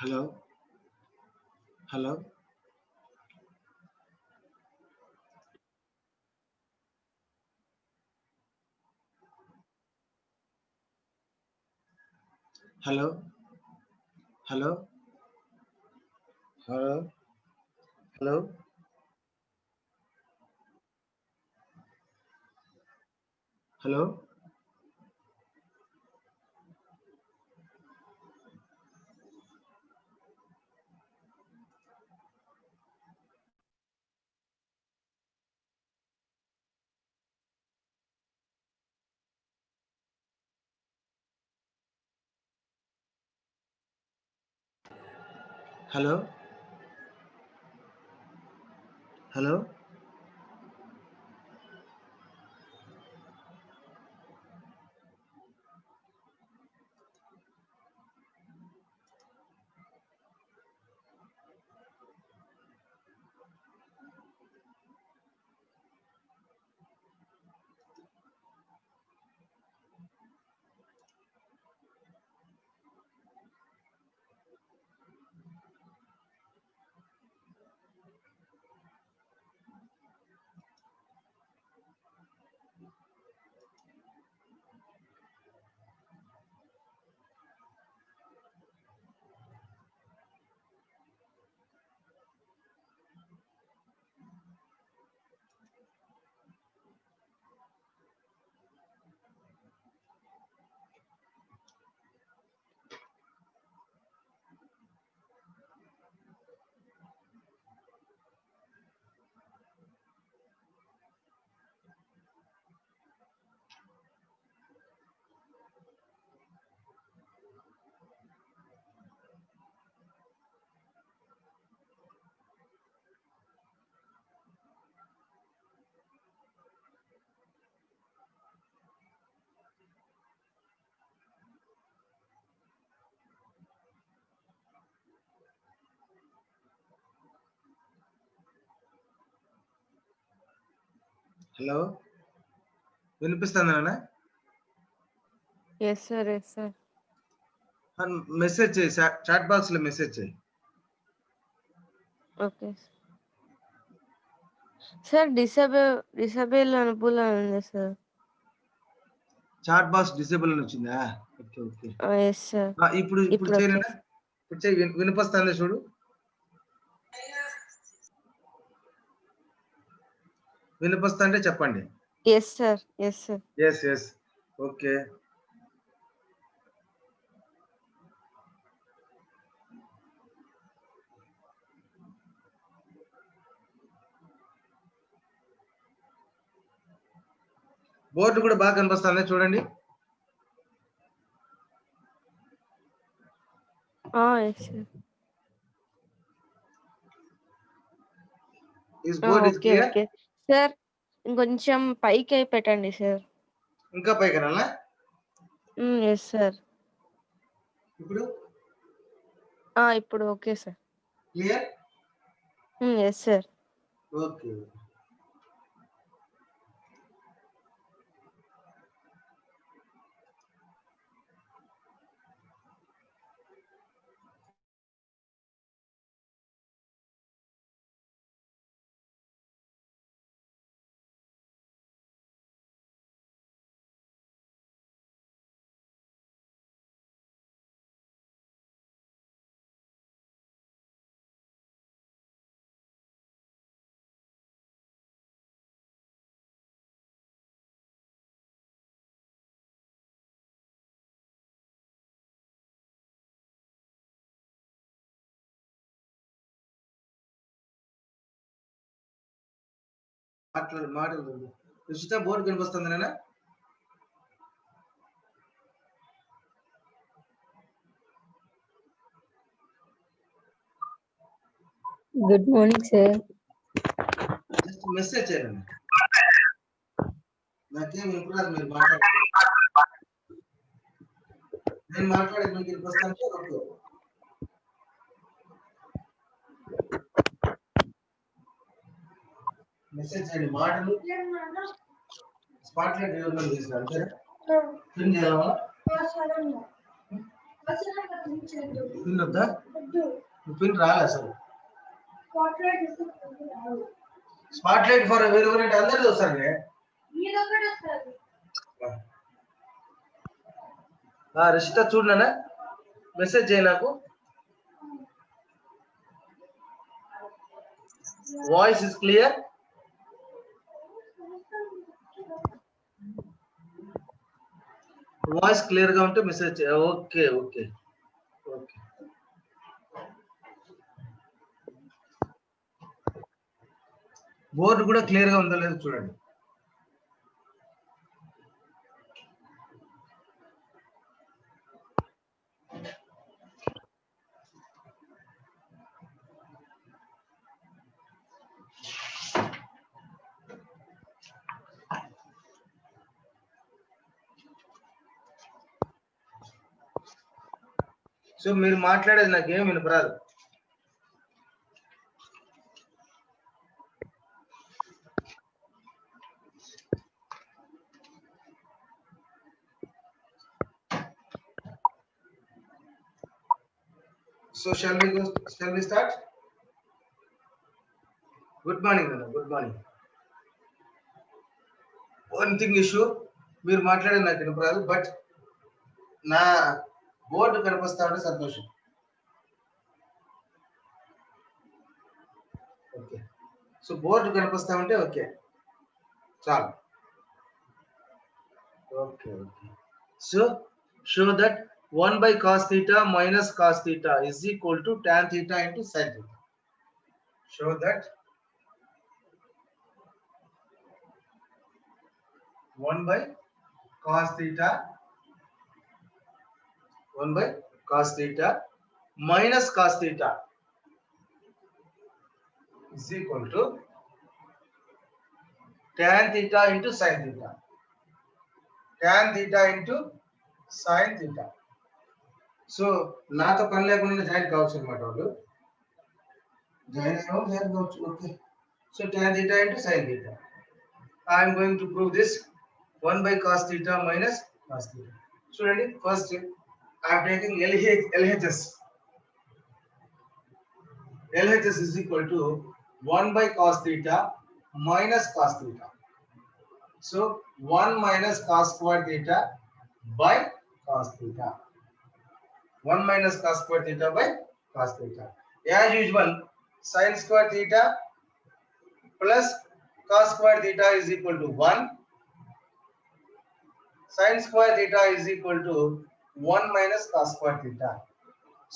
Hello. Hello. Hello. Hello. Hello. Hello. Hello. Hello. Hello. Hello. వినిపిస్తుందా? Yes, sir. Yes, sir. Message చేయి, chat box లో message చేయి. Okay. Sir, disable అనుపులా ఉంది sir. Chat box disable అని వచ్చిందా? Okay okay. Yes, sir. ఇప్పుడు చేయనా? ఇప్పుడు చేయి, వినిపిస్తుందా చూడు. వినిపిస్తుంటే చెప్పండి. Yes, sir. Yes, sir. Yes, yes. Okay. Board కూడా బాగా కనిపిస్తుందా చూడండి. Yes, sir. Is board is Okay, clear? okay. Sir, ఇంకొంచెం పైకి పెట్టండి సార్. ఇంకా పైకి అనాలా? Yes sir. ఇప్పుడు ఇప్పుడు okay sir. Clear? Yes sir. Okay. మాటలు రుషిత బోర్డు కనిపిస్తుంది నాన్న? Good morning sir. Just message చేయండి. నాకేం వినపడదు మీరు మాట్లాడే. నేను మాట్లాడేది మీకు వినిపిస్తుంటే ఓకే. మెసేజ్ చేయండి. మాటలు స్పాట్ లైట్ డెవలప్మెంట్ చేస్తారు అంతేనా? పిన్ చేయాలా? పిన్ వద్దా? పిన్ రాలే అసలు. స్పాట్ లైట్ ఫర్ ఎవరివరంటే అందరూ చూస్తారు. రిషిత చూడనా? మెసేజ్ చేయి నాకు. Voice is clear? Voice clear గా ఉంటే మెసేజ్ చేయ. Okay okay okay. బోర్డు కూడా క్లియర్ గా ఉందో లేదో చూడండి. సో మీరు మాట్లాడేది నాకేం వినపరాదు. So shall we start? Good morning, Nana. Good morning. One thing is sure, మీరు మాట్లాడేది నాకు వినపరాదు, బట్ నా బోర్డు కనిపిస్తా ఉంటే సంతోషం. ఓకే. సో బోర్డు కనిపిస్తా ఉంటే ఓకే చాలు. Okay okay. So show that 1 by cos theta minus cos theta is equal to tan theta into sin theta. Show that 1 by cos theta minus cos theta is equal to tan theta into sin theta. Tan theta into sin theta. So నాతో పని లేకుండా join కావచ్చు అనమాట వాళ్ళు. Join కావచ్చు. Okay. So tan theta into sin theta. I am going to prove this 1 by cos theta minus cos theta. చూడండి, first I am taking LHS. LHS is equal to 1 by cos theta minus cos theta. So 1 minus cos square theta by cos theta. 1 minus cos square theta by cos theta. As usual, sin square theta plus cos square theta is equal to 1. Sin square theta is equal to 1 minus cos square theta.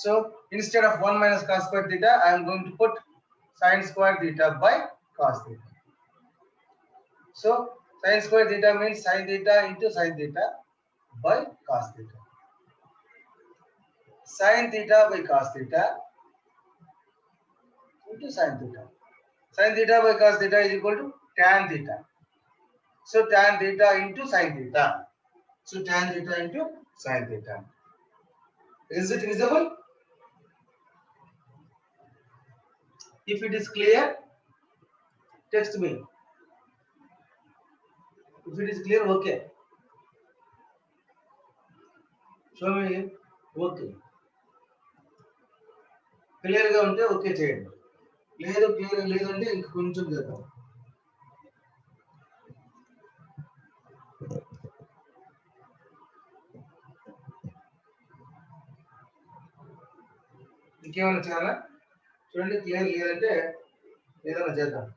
So instead of 1 minus cos square theta, I am going to put sin square theta by cos theta. So sin square theta means sin theta into sin theta by cos theta. Sin theta by cos theta into sin theta. Sin theta by cos theta is equal to tan theta. So tan theta into sin theta. So tan theta into sin theta. Is it visible? If it is clear, text me. If it is clear, okay. Show me. Okay. Clear గా ఉంటే okay చేయండి. లేదు clear లేదంటే ఇంక కొంచెం చేద్దాం. ఇంకేమైనా చేయాలా? చూడండి క్లియర్ లేదంటే ఏదైనా చేద్దాం.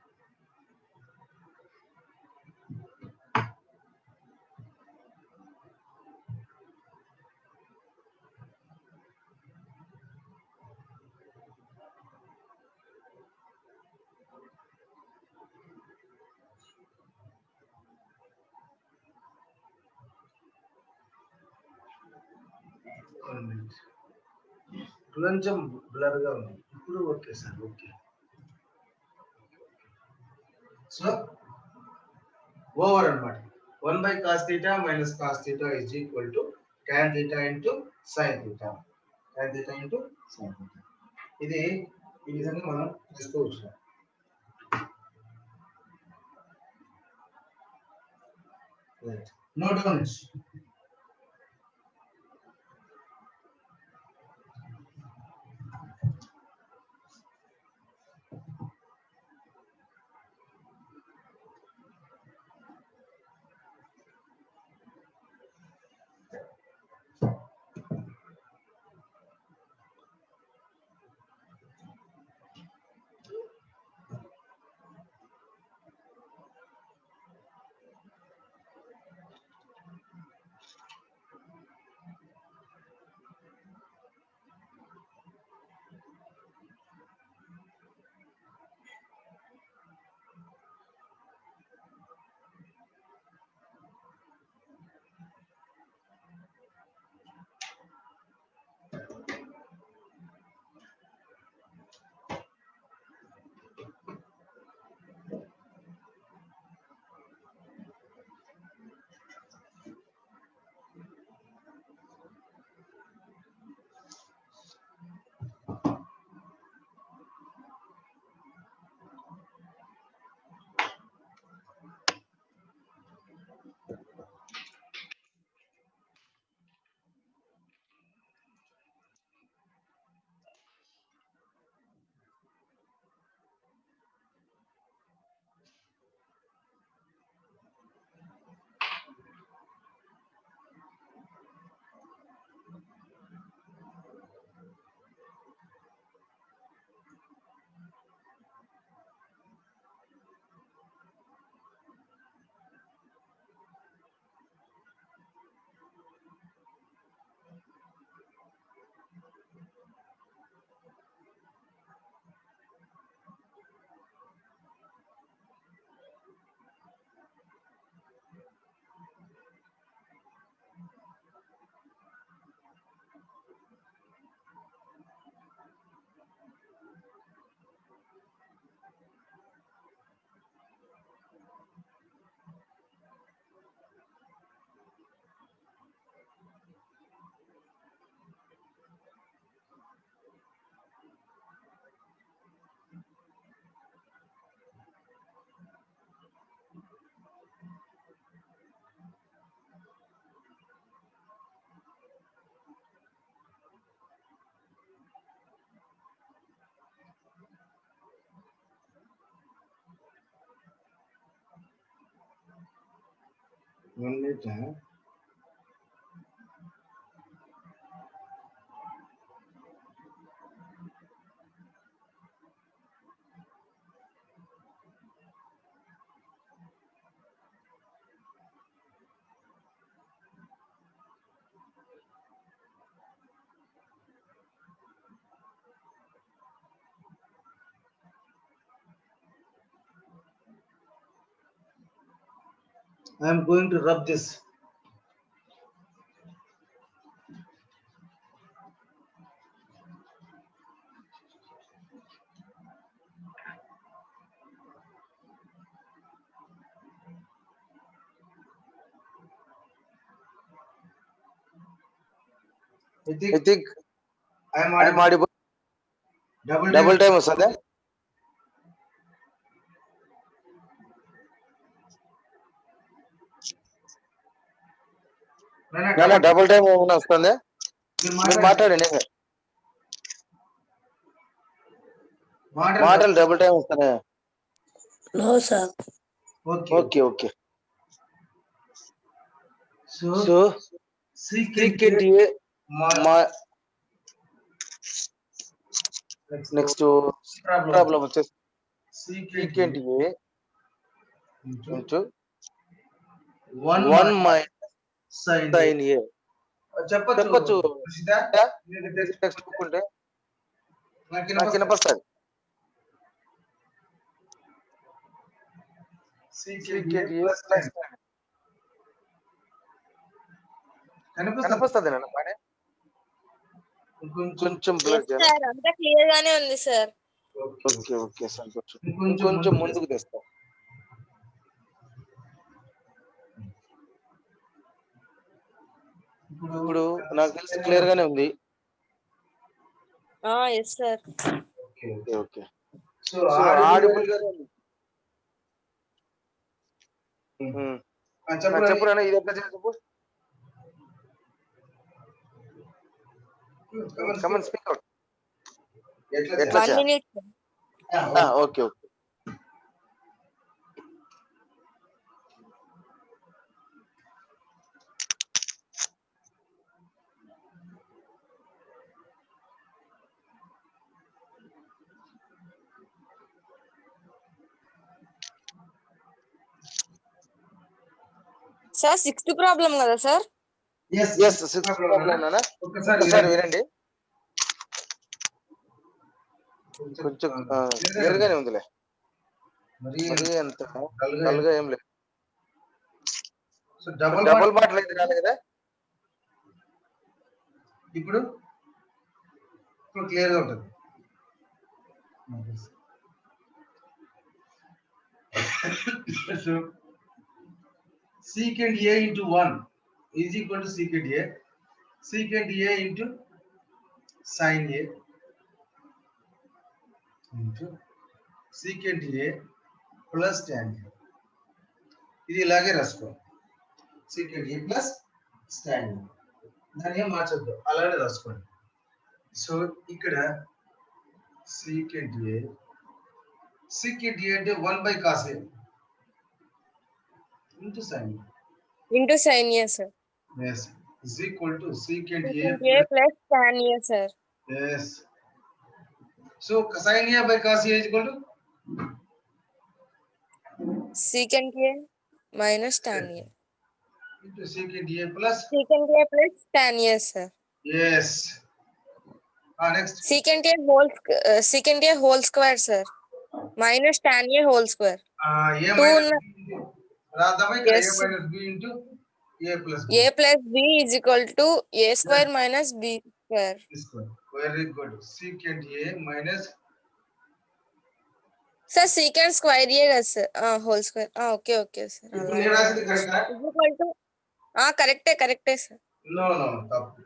కొంచెం బ్లర్ గా ఉంది. ఇప్పుడు okay sir, okay. So over అన్నమాట. 1 by cos theta minus cos theta is equal to tan theta into sin theta. Tan theta into sin theta. ఇది ఈ విధంగా మనం తీసుకోవచ్చు. Right. Note down it. One minute. I am going to rub this. I I think am I'm audible. double Double time వస్తుందా? నాన్న double time ఏమైనా వస్తుందా? మీరు మాట్లాడండి. మాటలు డబుల్ టైం వస్తానే. No, sir. Okay okay. So so secant secant A A మా next problem వచ్చేసి secant A into 1 minus sin A. చెప్పచ్చు. టెక్స్ట్ బుక్ ఉంటే నాకు వినపడుతుంది. secant A plus కనిపిస్తుంది నాన్న బానే. కొంచెం బ్లర్ సార్ అంతా క్లియర్ గానే ఉంది సార్. ఓకే ఓకే సంతోషం. కొంచెం ముందుకు తెస్తా. ఇప్పుడు నాకు తెలిసి క్లియర్ గానే ఉంది. Yes sir. Okay okay. So so audible గా చెప్పు. ఇది ఎట్లా చెప్పు. Come on speak out. ఎట్లా 1 minute. Okay okay. Sir 6th problem కదా సార్? ఎస్ 6th ప్రాబ్లం నాన్న. ఒకసారి వినండి. కొంచెం క్లియర్ గానే ఉందిలే. మరి అంత డల్గా ఏం లేదు. డబుల్ మాటలు అయితే రాలే కదా. ఇప్పుడు క్లియర్ గా ఉంటుంది. So secant A into 1 is equal to secant A. Secant A into sin A into secant A plus tan A. ఇది ఇలాగే రాసుకోండి. secant A plus tan A. దాన్ని ఏం మార్చొద్దు, అలాగే రాసుకోండి. సో ఇక్కడ secant A అంటే 1 by cos A into sin A. Into sin A sir. Yes, is equal to secant A plus tan A sir. yes. So sin A by cos A is equal to Secant A minus tan A. into secant A plus tan A sir. yes. Next. Secant A whole square sir. Minus tan A whole square. A Two minus yes. A minus B into A plus B. A plus B is equal to A square minus B square. Very good. Secant A minus Sir, secant square A కదా sir. Whole square. Okay sir. ఇప్పుడు నేను రాసింది కరెక్టా? Is equal to కరెక్టే sir. No, తప్పు.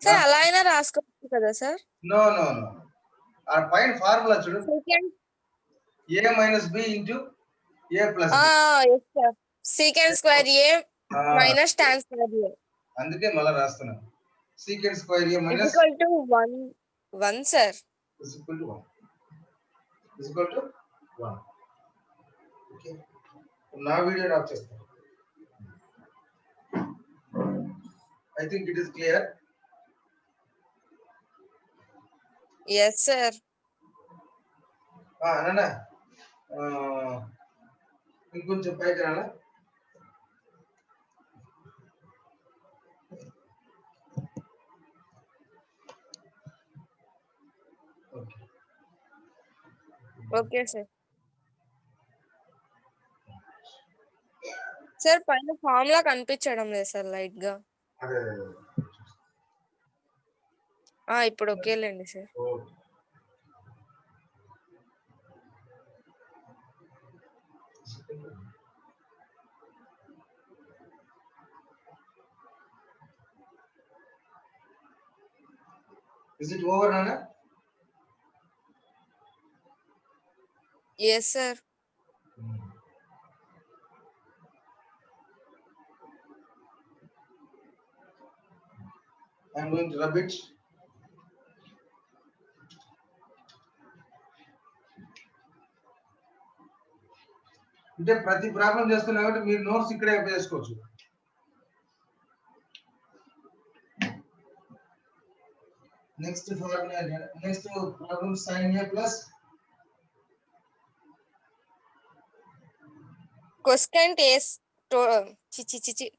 Sir అలా అయినా రాసుకోవచ్చు కదా సార్? No. ఆ పైన ఫార్ములా చూడు. Secant A minus B into A plus B. yes sir. Secant square A minus tan square A. అందుకే మళ్ళా రాస్తున్నాను. Secant square A minus is equal to 1 sir. is equal to 1. Is equal to 1. Okay. నా video of చేస్తాను. I think it is clear. Yes sir. నాన్న ఇంకొంచెం పైకి రానా? Okay sir. Sir పైన formula కనిపించడం లేదు సార్ లైట్ గా. ఇప్పుడు ఓకేలేండి sir. Is it over, Nana? Yes, sir. I'm going to rub it. అంటే ప్రతి ప్రాబ్లం చేస్తున్నా కాబట్టి మీరు నోట్స్ ఇక్కడే చేసుకోవచ్చు. Next formula next problem sin a plus Cosecant A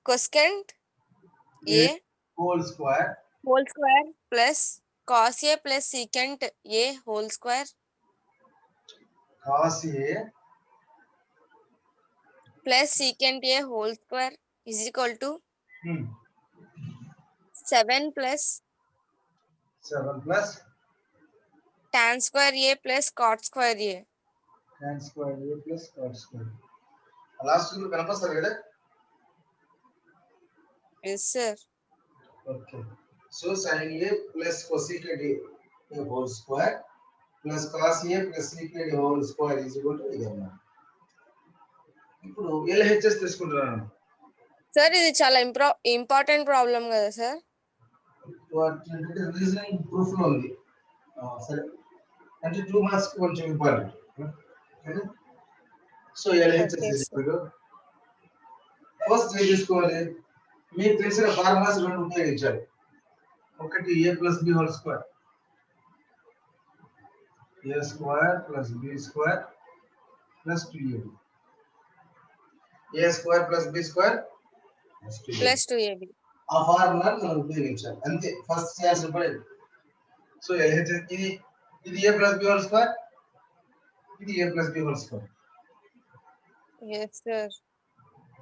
cosecant A whole square whole square plus cos A plus secant A whole square cos a plus secant A whole square is equal to hmm, 7 plus 7 plus tan square A plus cot square A. tan square a plus cot square. Last కు కనిపిస్తారు కదా. Yes, sir. Okay. So sin a plus cosecant a whole square plus cos a plus secant a whole square is equal to ఇది అన్నమాట. ఇప్పుడు LHS తీసుకుంటున్నాను. Sir ఇది చాలా important problem కదా సార్. రీజనింగ్ ప్రూఫ్ లో ఉంది. సరే అంటే 2 మార్క్స్ కొంచెం ఇంపార్టెంట్. సో LHS ఫస్ట్ ఏం తీసుకోవాలి, మీకు తెలిసిన ఫార్ములాస్ రెండు ఉపయోగించాలి. ఒకటి a plus B whole square, a square plus B square plus 2ab, a square plus B square plus 2ab. ఆ ఫార్ములా మనం ఉపయోగించాలి అంతే. ఫస్ట్ చేయాల్సిన పని. సో LHS ఇది a plus B whole square, ఇది a plus B whole square. Yes, sir.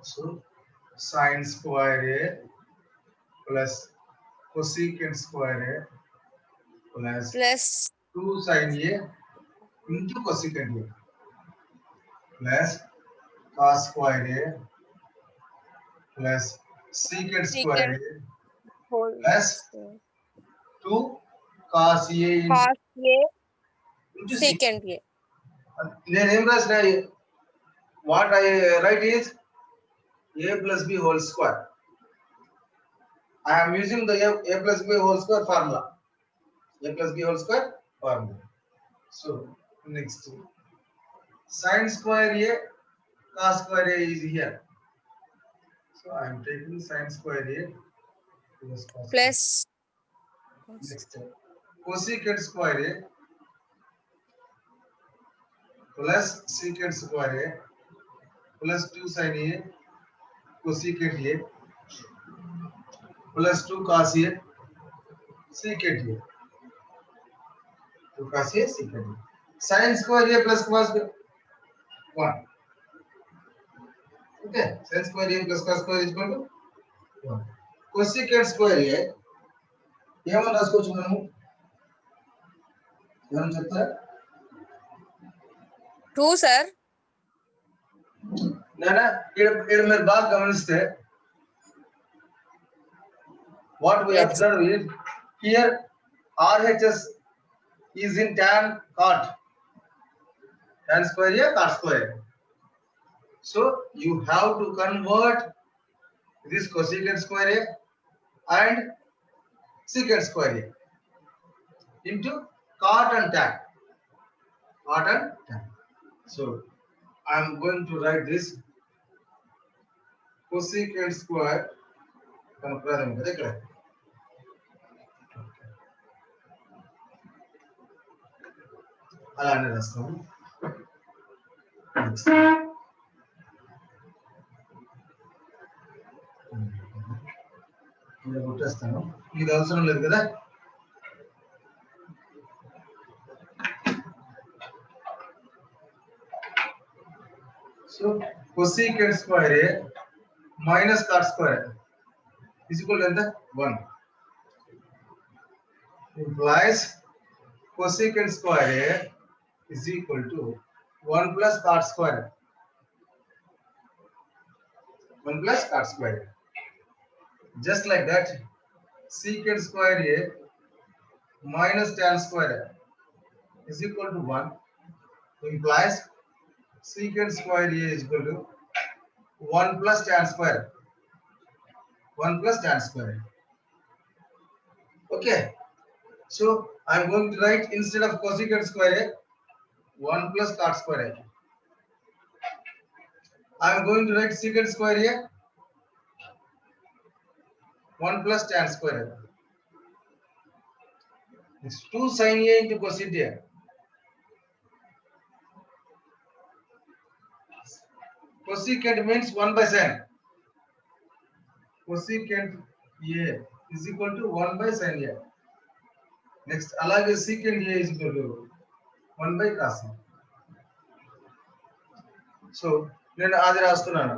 So sin square a plus cosecant square a plus Plus 2 sin a into cosecant a plus cos square a plus secant square a whole plus square. 2 cos a Cos A into secant A. నేను ఏం రాసిన, what I write is a plus b whole square. I am using the a plus b whole square formula. A plus b whole square formula. So next sin square a cos square a is here. So I am taking sin square a plus cos Plus next cosecant square a plus secant square a plus 2 sin a cosecant a plus 2 cos a secant a 2 cos a secant a. Sin square a plus cos 1. Okay, sin square a plus cos square is equal to 1. Cosecant square a ఏమని రాసుకోవచ్చు మనము, ఏమని చెప్తారా? 2, sir. నానా ఇక్కడ మీరు బాగా గమనిస్తే what we Yes. observe is here RHS is in tan cot, tan square a cot square. So you have to convert this cosecant square a and secant square a into cot and tan. Cot and tan. So I am going to write this cosecant square కనుక్కోదాం కదా ఇక్కడ. అలానే రాస్తాము. ఇలా కొట్టేస్తాను, ఇది అవసరం లేదు కదా. So cosecant square a minus cot square is equal to ఎంత 1 implies cosecant square a is equal to 1 plus cot square, 1 plus cot square. Just like that secant square a minus tan square is equal to 1 implies secant square A is equal to 1 plus tan square. 1 plus tan square. Okay. So I am going to write instead of cosecant square A, 1 plus cot square A. I am going to write secant square A, 1 plus tan square A. It's 2 sin A into cosecant A. Cosecant means 1 by sin. Cosecant A is equal to 1 by sin A. Next, alage secant A is equal to 1 by cos A. So, నేను అది రాస్తున్నాను.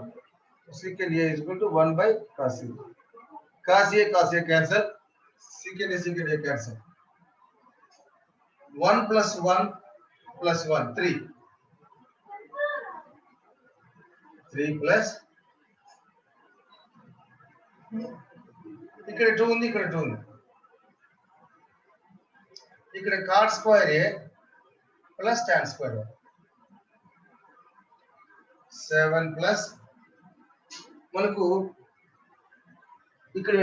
Secant A is equal to 1 by cos A. Cos A cancel. Secant A cancel. 1 plus 1 plus 1, 3. 3 plus ఇక్కడ 2 ఉంది, ఇక్కడ 2 ఉంది. ఇక్కడ cot square A plus tan square A. 7 plus మనకు ఇక్కడ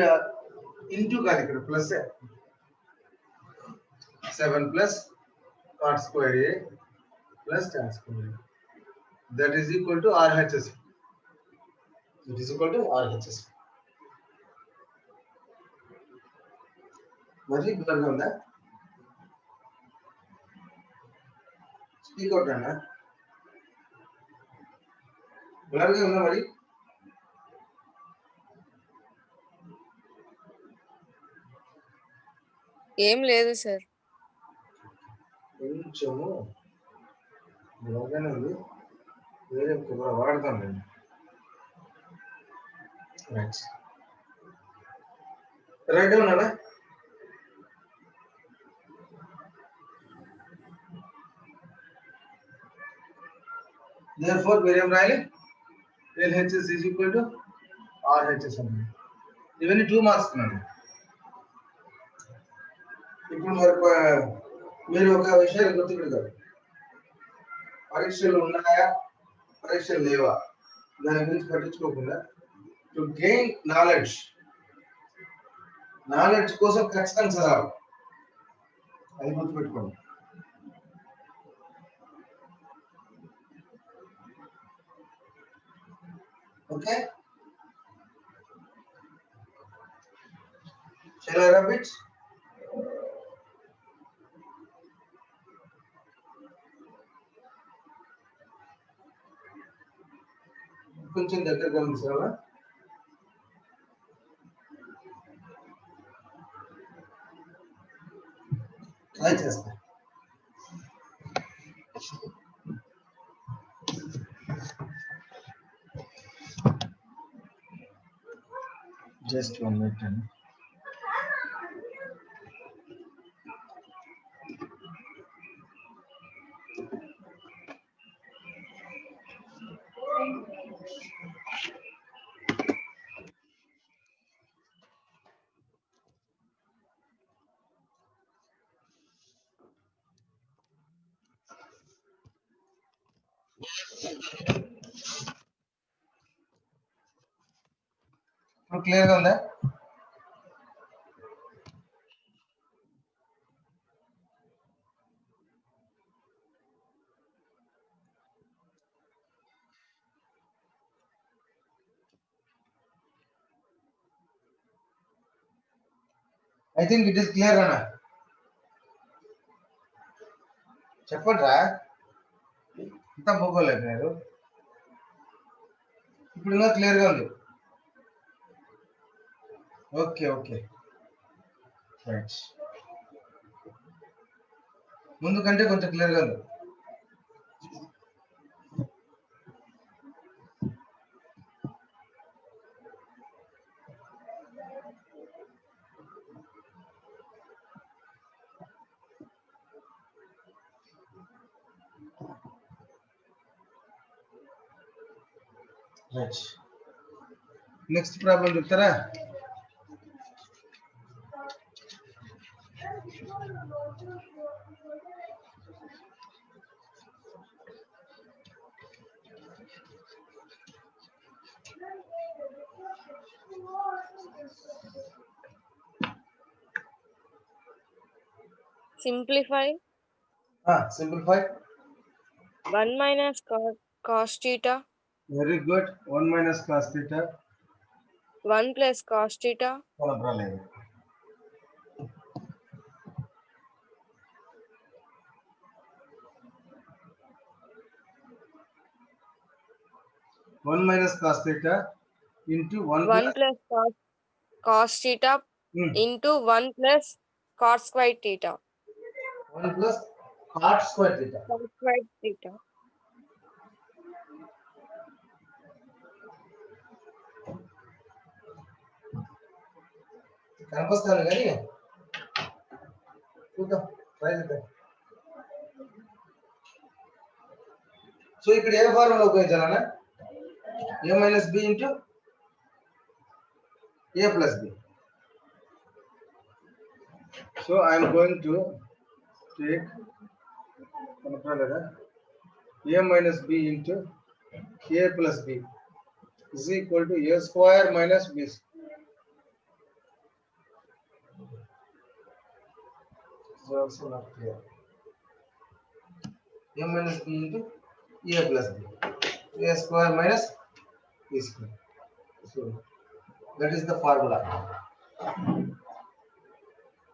ఇంటూ కాదు, ఇక్కడ plus 7 plus cot square A plus tan square A. That is equal to RHS. It is equal to RHS. మరి బ్లర్ ఉందా? స్పీక్ అవుట్ అన్నా. Blur గా ఉందా మరి? ఏం లేదు సార్. కొంచెము బ్లర్ గానే ఉంది. వేరే కెమెరా వాడతాం నేను. రైట్. రైట్ ఉన్నాడా? Therefore, వేరే ఏం రాయాలి? LHS is equal to RHS అని. ఇవన్నీ 2 మార్క్స్ ఉన్నాడు. ఇప్పుడు మీరు ఒక విషయాన్ని గుర్తుపెట్టుకోవాలి. పరీక్షలు ఉన్నాయా, పరీక్షలు లేవా, దాని గురించి పట్టించుకోకుండా టు గెయిన్ నాలెడ్జ్ కోసం ఖచ్చితంగా చదవాలి. అది గుర్తుపెట్టుకోండి. Okay, shall I rub it? కొంచెం దగ్గర గమనించాలా? ట్రై చేస్తా. జస్ట్ 1 minute అండి. ఇప్పుడు క్లియర్ గా ఉందా? I think it is clear అన్న. చెప్పండిరా, ఇంత పోగోలేదు మీరు. ఇప్పుడు ఇంకా క్లియర్ గా ఉంది. Okay okay right. ముందు కంటే కొంచెం క్లియర్ గా ఉంది. రైట్, నెక్స్ట్ ప్రాబ్లం చెప్తారా? simplify. Simplify. 1 minus cos theta. Very good. 1 minus cos theta. 1 plus cos theta. కొనపరాలేదు. 1 minus cos theta into 1 1 plus cos theta into 1 plus cos squared theta. 1 plus cot square theta. Cos squared theta. కనిపిస్తాను కానీ చూద్దాం try చేద్దాం. So ఇక్కడ ఏ formula ఉపయోగించాలన్నా a minus b into a plus b. So I am going to take a minus b into a plus b is equal to a square minus b. So also not clear. A minus b into a plus b, a square minus b square. So that is the formula.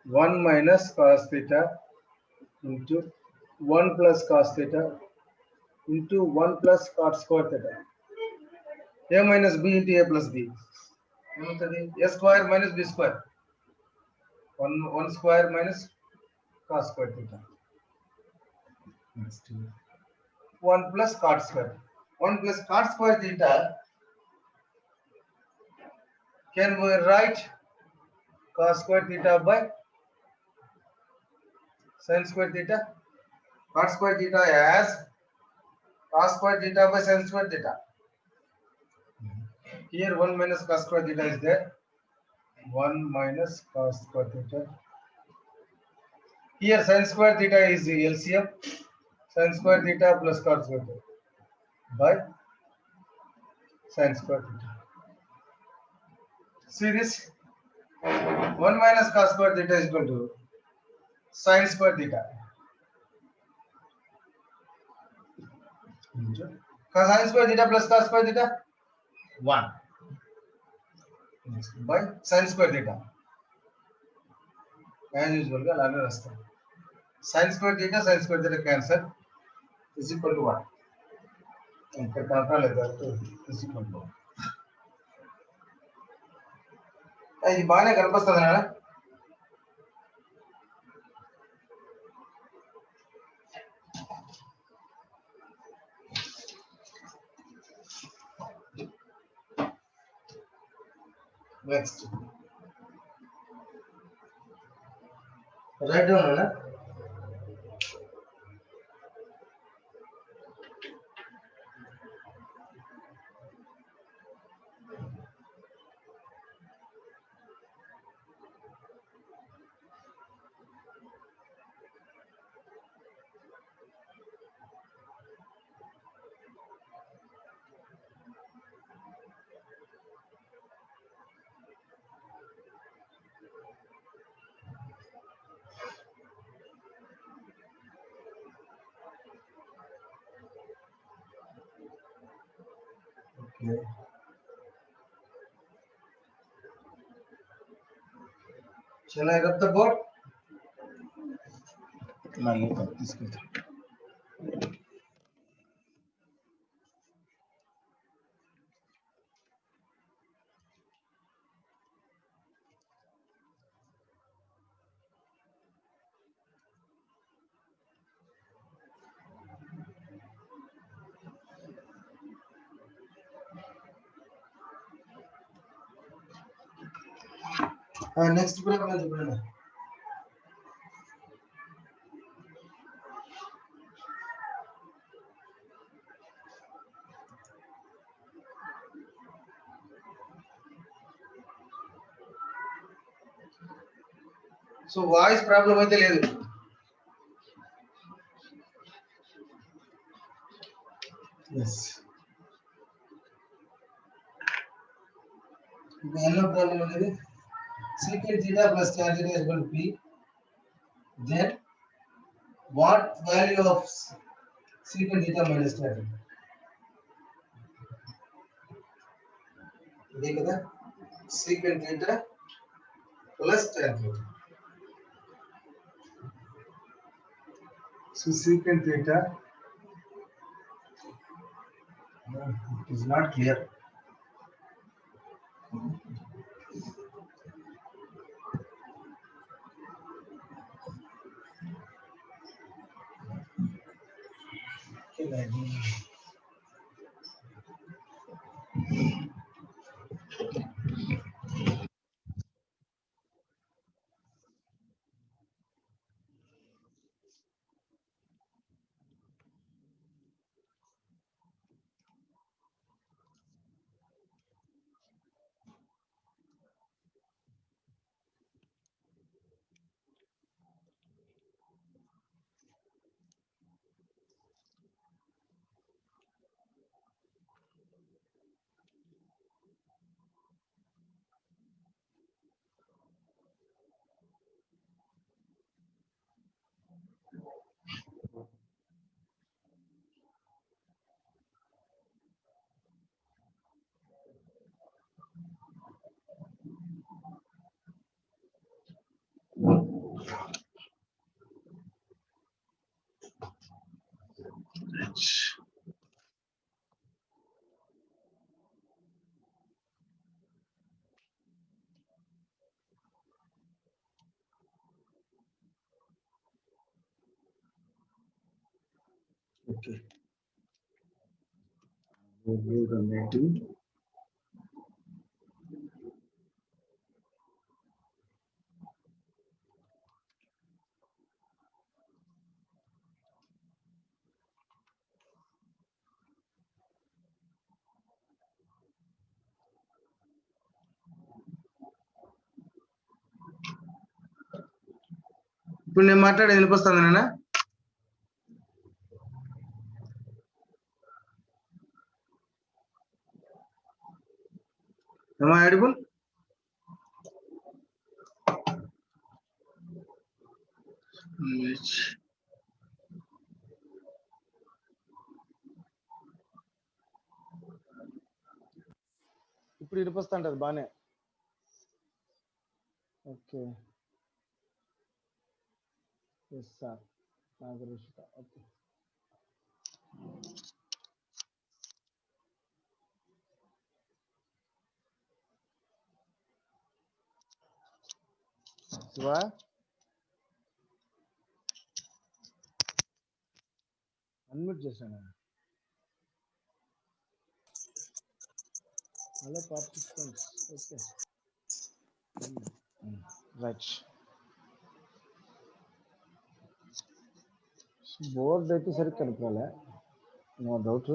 1 minus cos theta into 1 plus cos theta into 1 plus cot square theta. A minus b into a plus b. A square minus b square. 1 square minus cos square theta. Next 1 plus cot square. 1 plus cot square theta. Can we write cos square theta by sin square theta? Cot square theta as cos square theta by sin square theta. Here 1 minus cos square theta is there. 1 minus cos square theta. Here sin square theta is the LCM. Sin square theta plus cos square theta by sin square theta. See this? 1 minus cos square theta is equal to sin square theta. Sin square theta plus cos square theta 1 by sin square theta. As usual ga alane rastam. Sin square theta cancel is equal to 1. ఇక్కడ కనపడలేదు is equal to 1. ఇది బాగానే కనిపిస్తుంది నాన్న. Next. Write down, Anna. Okay. Shall I rub the board? No, look at this. Next problem. So voice problem అయితే లేదు. Yes. ఎన్నో problem అనేది secant theta plus tan theta is equal to p. Then What value of secant theta minus tan theta? ఇదే కదా secant theta plus tan theta. So secant theta, it is not clear. Okay. We'll go to ఇప్పుడు నేను మాట్లాడేది వినిపిస్తుందా నాన్న? Am I audible? ఇప్పుడు వినిపిస్తుంటది బానే. ఓకే. Yes sir. నాగరిష్ట. ఓకే. శివా అన్మ్యూట్ చేశాను. Hello participants. Okay right. Board అయితే సరిగ్గా కనుక్కోలే, నో డౌట్.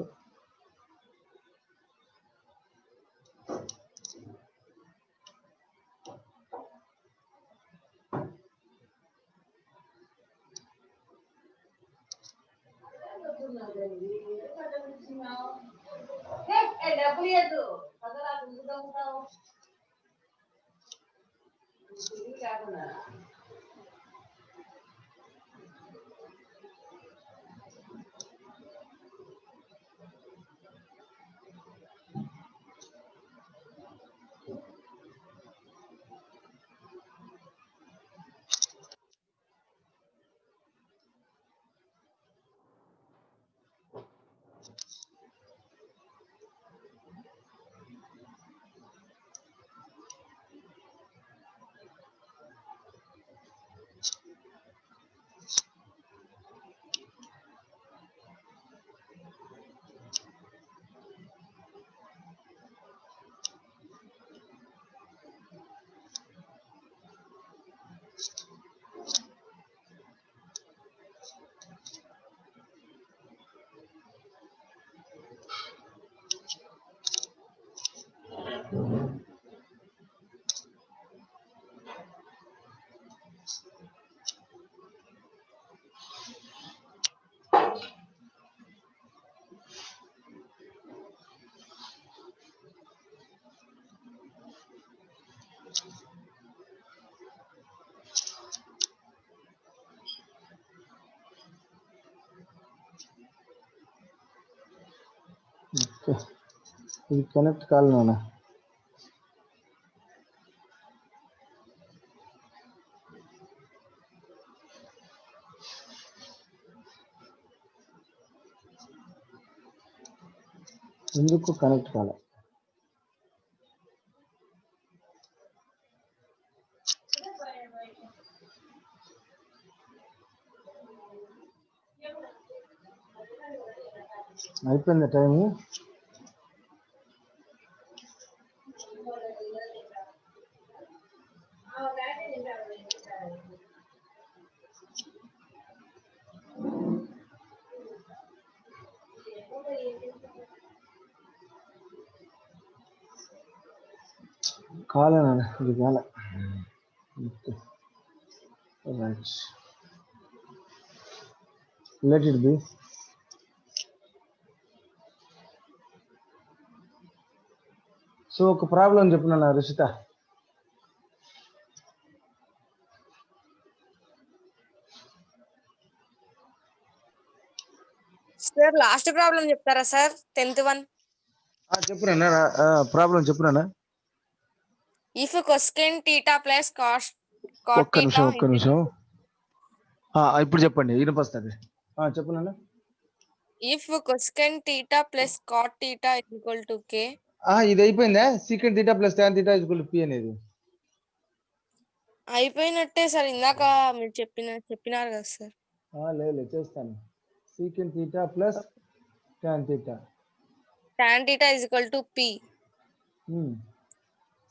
ఇది కనెక్ట్ కాదు నాన్న. ఎందుకు కనెక్ట్ కాలే? అయిపోయింది టైము. కాలే నాన్న, ఇది కాలే. Right, let it be. So ఒక ప్రాబ్లం చెప్పున్నా రిషిత. సార్ లాస్ట్ ప్రాబ్లం చెప్తారా సార్? 10th one. చెప్పున్నా ప్రాబ్లం చెప్పున్నా. If cosec theta plus cot ఒక్క నిమిషం. ఇప్పుడు చెప్పండి, వినిపిస్తుంది. చెప్పున్నా. If cosec theta plus cot theta equal to k. ఇది అయిపోయిందా? Secant theta plus tan theta equal to p అనేది అయిపోయినట్టే సార్, ఇందాక మీరు చెప్పినారు కదా సార్. లేదు చేస్తాను. Secant theta plus tan theta is equal to P.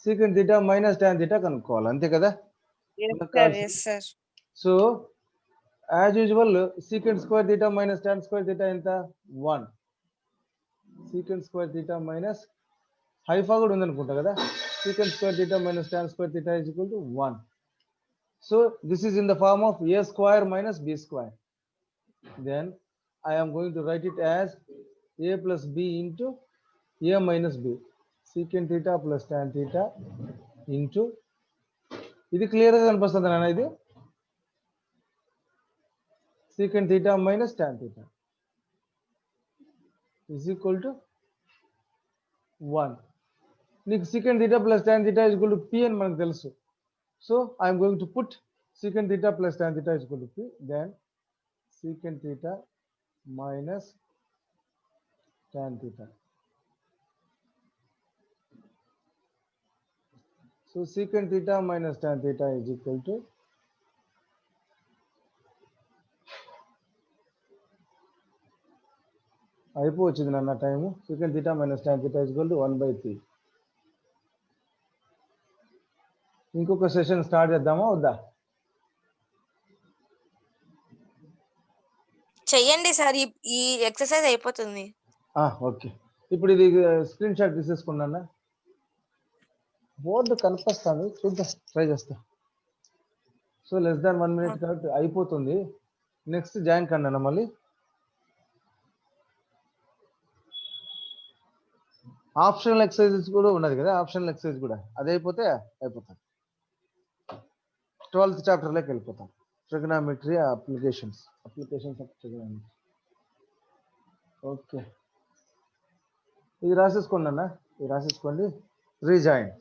Secant theta minus tan theta కనుక్కోవాలి, అంతే కదా? Yes sir. So as usual secant square theta minus tan square theta ఎంత? 1. సీకెంట్ స్క్వేర్ థీటా మైనస్ హైఫా కూడా ఉందనుకుంటా కదా. Secant square theta minus tan square theta is equal to 1. So this is in the form of a square minus b square. Then I am going to write it as a plus b into a minus b. Secant theta plus tan theta into, ఇది clear గా కనిపిస్తుంది నాన్న. ఇది secant theta minus tan theta is equal to 1. నీకు secant theta plus tan theta is equal to p అని మనకు తెలుసు. So I am going to put secant theta plus tan theta is equal to p. Then secant theta minus tan theta. So secant theta minus tan theta is equal to అయిపోవచ్చింది నాన్న time. secant theta minus tan theta is equal to 1/3. ఇంకొక session start చేద్దామా వద్దా? చెయ్యండి sir, ఈ exercise అయిపోతుంది. Okay, ఇప్పుడు ఇది screen shot తీసేసుకున్నా. Board కనిపిస్తుంది, చూద్దాం, ట్రై చేస్తా. సో లెస్ దాన్ 1 minute కాబట్టి అయిపోతుంది. నెక్స్ట్ జాయిన్ కండి అన్న. మళ్ళీ ఆప్షనల్ ఎక్సర్సైజెస్ కూడా ఉన్నది కదా, ఆప్షనల్ ఎక్సర్సైజ్ కూడా అది అయిపోతే అయిపోతుంది. 12th చాప్టర్లోకి వెళ్ళిపోతాం. Trigonometry applications of trigonometry. Okay, ఇది రాసేసుకోండి అన్న, ఇది రాసేసుకోండి. రీజాయిన్.